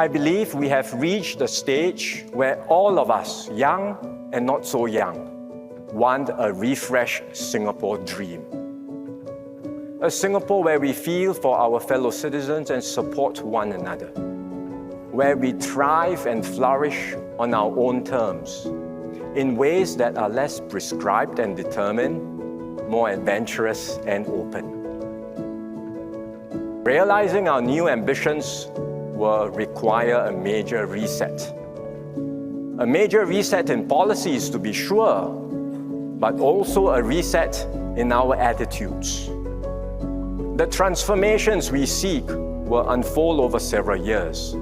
I believe we have reached the stage where all of us, young and not so young, want a refreshed Singapore dream. A Singapore where we feel for our fellow citizens and support one another, where we thrive and flourish on our own terms, in ways that are less prescribed and determined, more adventurous and open. Realizing our new ambitions will require a major reset. A major reset in policies, to be sure, but also a reset in our attitudes. The transformations we seek will unfold over several years.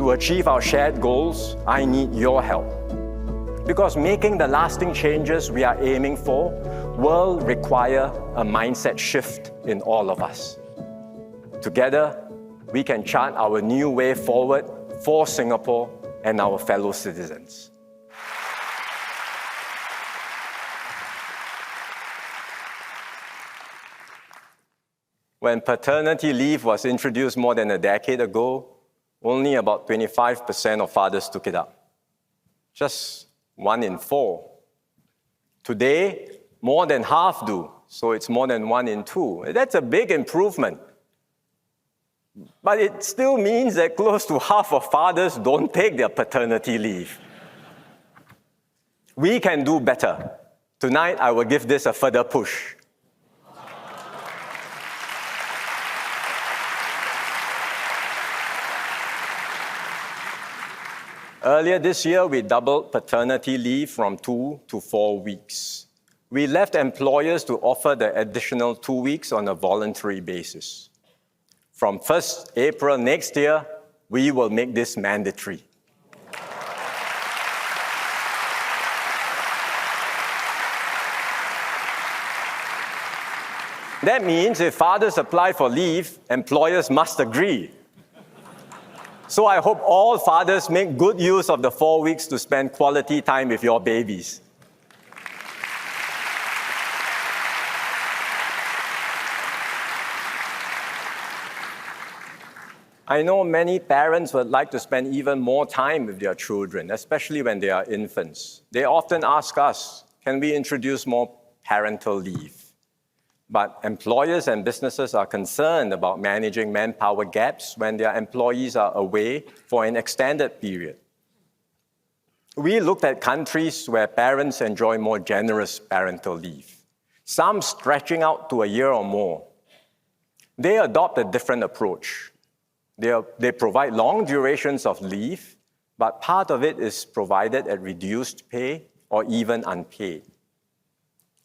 To achieve our shared goals, I need your help. Because making the lasting changes we are aiming for will require a mindset shift in all of us. Together, we can chart our new way forward for Singapore and our fellow citizens. When paternity leave was introduced more than a decade ago, only about 25% of fathers took it up. Just 1 in 4. Today, more than half do, so it's more than 1 in 2. That's a big improvement. But it still means that close to half of fathers don't take their paternity leave. We can do better. Tonight, I will give this a further push. Earlier this year, we doubled paternity leave from 2 to 4 weeks. We left employers to offer the additional 2 weeks on a voluntary basis. From 1st April next year, we will make this mandatory. That means if fathers apply for leave, employers must agree. So I hope all fathers make good use of the 4 weeks to spend quality time with your babies. I know many parents would like to spend even more time with their children, especially when they are infants. They often ask us, can we introduce more parental leave? But employers and businesses are concerned about managing manpower gaps when their employees are away for an extended period. We looked at countries where parents enjoy more generous parental leave, some stretching out to a year or more. They adopt a different approach. They provide long durations of leave, but part of it is provided at reduced pay or even unpaid.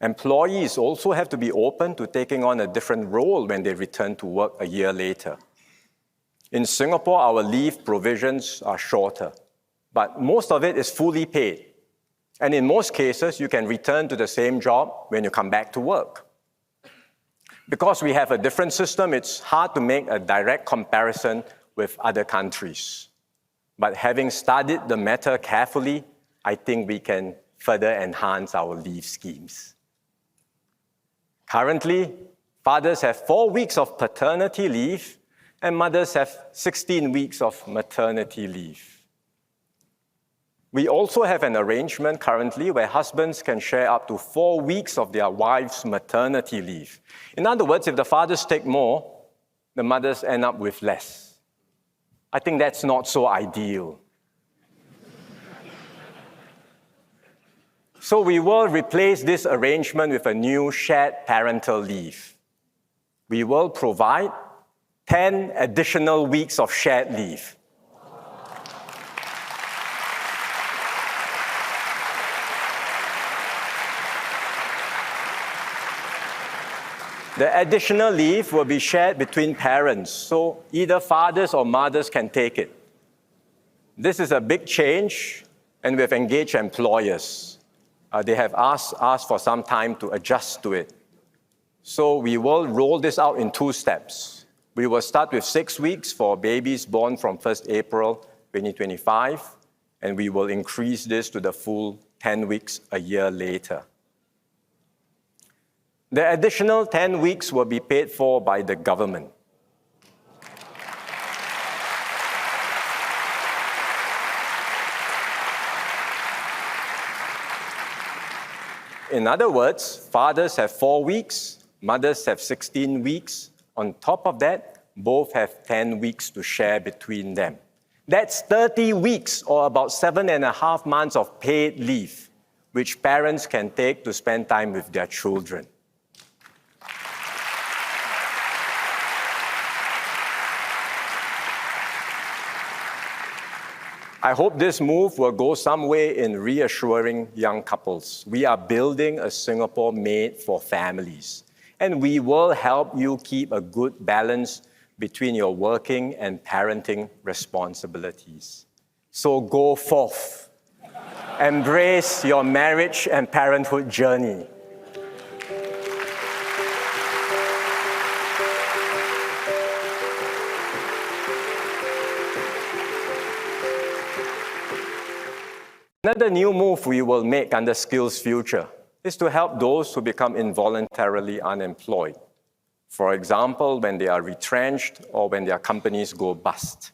Employees also have to be open to taking on a different role when they return to work a year later. In Singapore, our leave provisions are shorter, but most of it is fully paid. And in most cases, you can return to the same job when you come back to work. Because we have a different system, it's hard to make a direct comparison with other countries. But having studied the matter carefully, I think we can further enhance our leave schemes. Currently, fathers have 4 weeks of paternity leave and mothers have 16 weeks of maternity leave. We also have an arrangement currently where husbands can share up to 4 weeks of their wife's maternity leave. In other words, if the fathers take more, the mothers end up with less. I think that's not so ideal. So we will replace this arrangement with a new shared parental leave. We will provide 10 additional weeks of shared leave. The additional leave will be shared between parents, so either fathers or mothers can take it. This is a big change, and we've engaged employers. They have asked for some time to adjust to it. So we will roll this out in 2 steps. We will start with 6 weeks for babies born from 1st April 2025, and we will increase this to the full 10 weeks a year later. The additional 10 weeks will be paid for by the government. In other words, fathers have 4 weeks, mothers have 16 weeks. On top of that, both have 10 weeks to share between them. That's 30 weeks, or about 7.5 months of paid leave, which parents can take to spend time with their children. I hope this move will go some way in reassuring young couples. We are building a Singapore made for families, and we will help you keep a good balance between your working and parenting responsibilities. So go forth. Embrace your marriage and parenthood journey. Another new move we will make under SkillsFuture is to help those who become involuntarily unemployed. For example, when they are retrenched or when their companies go bust.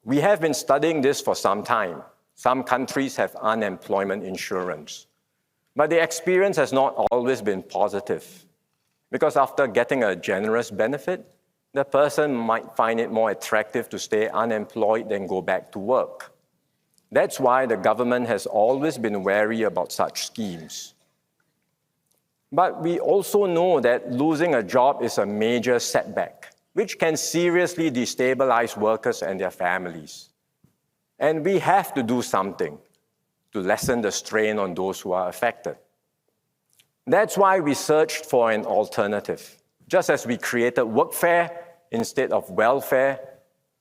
We have been studying this for some time. Some countries have unemployment insurance, but the experience has not always been positive, because after getting a generous benefit, the person might find it more attractive to stay unemployed than go back to work. That's why the government has always been wary about such schemes. But we also know that losing a job is a major setback, which can seriously destabilize workers and their families. And we have to do something to lessen the strain on those who are affected. That's why we searched for an alternative. Just as we created workfare instead of welfare,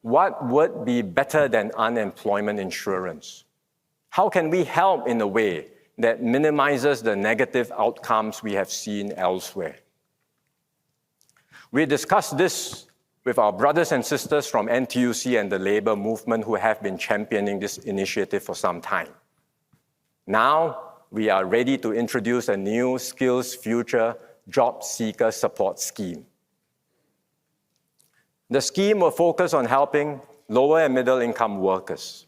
what would be better than unemployment insurance? How can we help in a way that minimizes the negative outcomes we have seen elsewhere? We discussed this with our brothers and sisters from NTUC and the labor movement who have been championing this initiative for some time. Now, we are ready to introduce a new SkillsFuture Jobseeker Support Scheme. The scheme will focus on helping lower and middle income workers.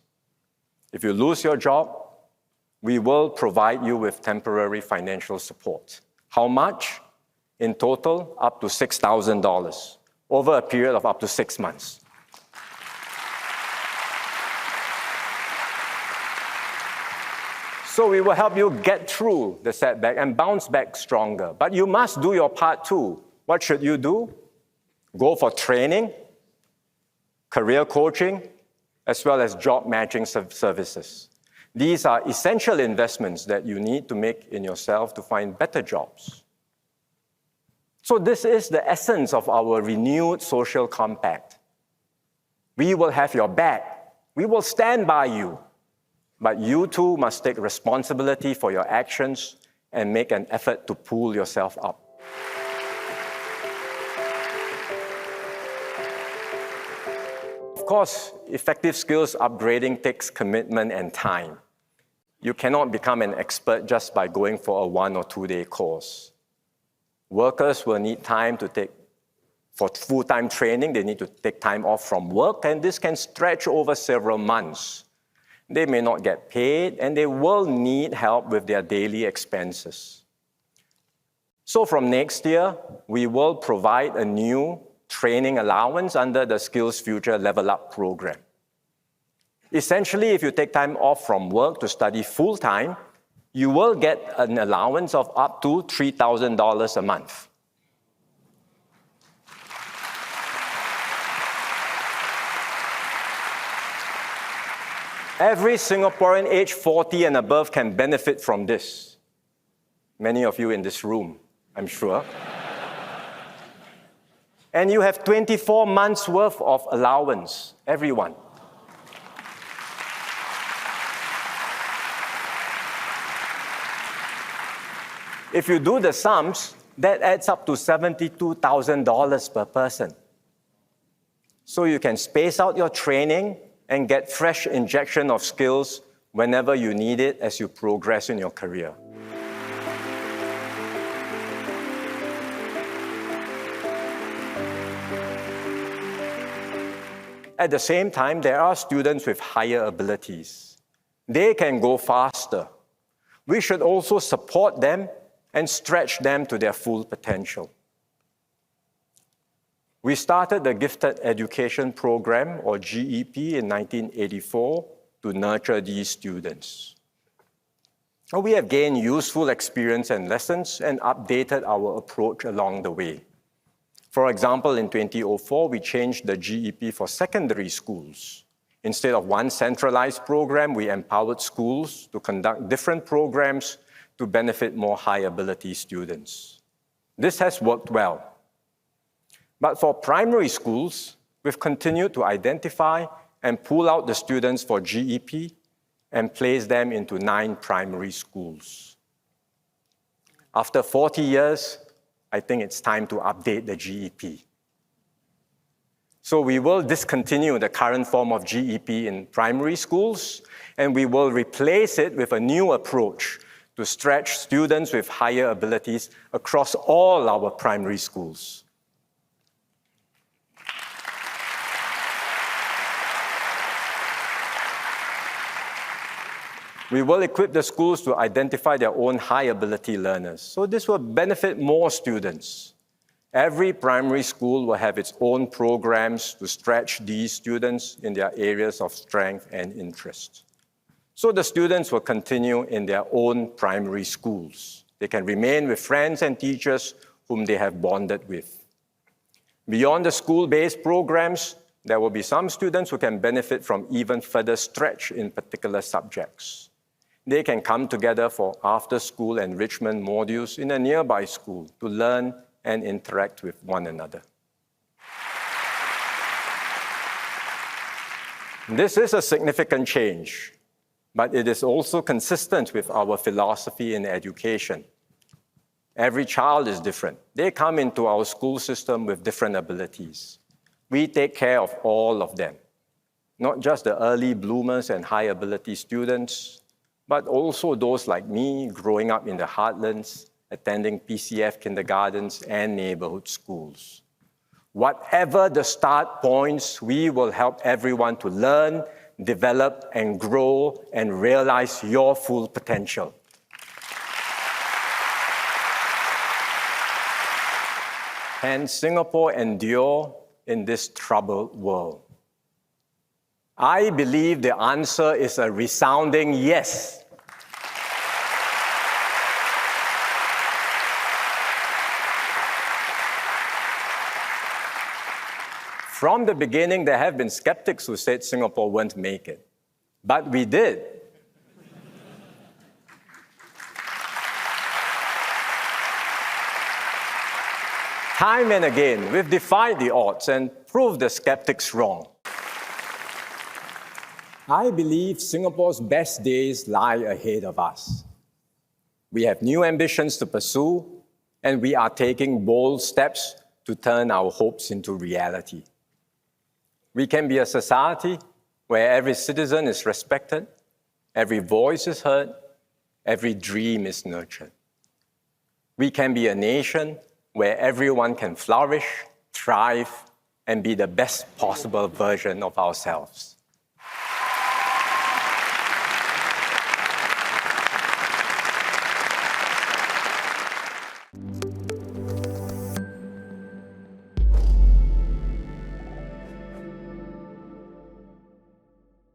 If you lose your job, we will provide you with temporary financial support. How much? In total, up to $6,000 over a period of up to 6 months. So we will help you get through the setback and bounce back stronger. But you must do your part too. What should you do? Go for training, career coaching, as well as job matching services. These are essential investments that you need to make in yourself to find better jobs. So this is the essence of our renewed social compact. We will have your back. We will stand by you. But you too must take responsibility for your actions and make an effort to pull yourself up. Of course, effective skills upgrading takes commitment and time. You cannot become an expert just by going for a 1 or 2 day course. Workers will need time to take, for full-time training, they need to take time off from work, and this can stretch over several months. They may not get paid, and they will need help with their daily expenses. So from next year, we will provide a new training allowance under the SkillsFuture Level-Up Programme. Essentially, if you take time off from work to study full-time, you will get an allowance of up to $3,000 a month. Every Singaporean aged 40 and above can benefit from this. Many of you in this room, I'm sure. And you have 24 months worth of allowance, everyone. If you do the sums, that adds up to $72,000 per person. So you can space out your training and get fresh injection of skills whenever you need it as you progress in your career. At the same time, there are students with higher abilities. They can go faster. we should also support them and stretch them to their full potential. We started the Gifted Education Program, or GEP, in 1984 to nurture these students. We have gained useful experience and lessons and updated our approach along the way. For example, in 2004, we changed the GEP for secondary schools. Instead of one centralized program, we empowered schools to conduct different programs to benefit more high-ability students. This has worked well. But for primary schools, we've continued to identify and pull out the students for GEP and place them into 9 primary schools. After 40 years, I think it's time to update the GEP. So we will discontinue the current form of GEP in primary schools, and we will replace it with a new approach to stretch students with higher abilities across all our primary schools. We will equip the schools to identify their own high-ability learners. So this will benefit more students. Every primary school will have its own programs to stretch these students in their areas of strength and interest. So the students will continue in their own primary schools. They can remain with friends and teachers whom they have bonded with. Beyond the school-based programs, there will be some students who can benefit from even further stretch in particular subjects. They can come together for after-school enrichment modules in a nearby school to learn and interact with one another. This is a significant change, but it is also consistent with our philosophy in education. Every child is different. They come into our school system with different abilities. We take care of all of them, not just the early bloomers and high-ability students, but also those like me growing up in the heartlands, attending PCF kindergartens and neighborhood schools. Whatever the start points, we will help everyone to learn, develop, and grow and realize your full potential. Can Singapore endure in this troubled world? I believe the answer is a resounding yes. From the beginning, there have been skeptics who said Singapore won't make it. But we did. Time and again, we've defied the odds and proved the skeptics wrong. I believe Singapore's best days lie ahead of us. We have new ambitions to pursue, and we are taking bold steps to turn our hopes into reality. We can be a society where every citizen is respected, every voice is heard, every dream is nurtured. We can be a nation where everyone can flourish, thrive, and be the best possible version of ourselves.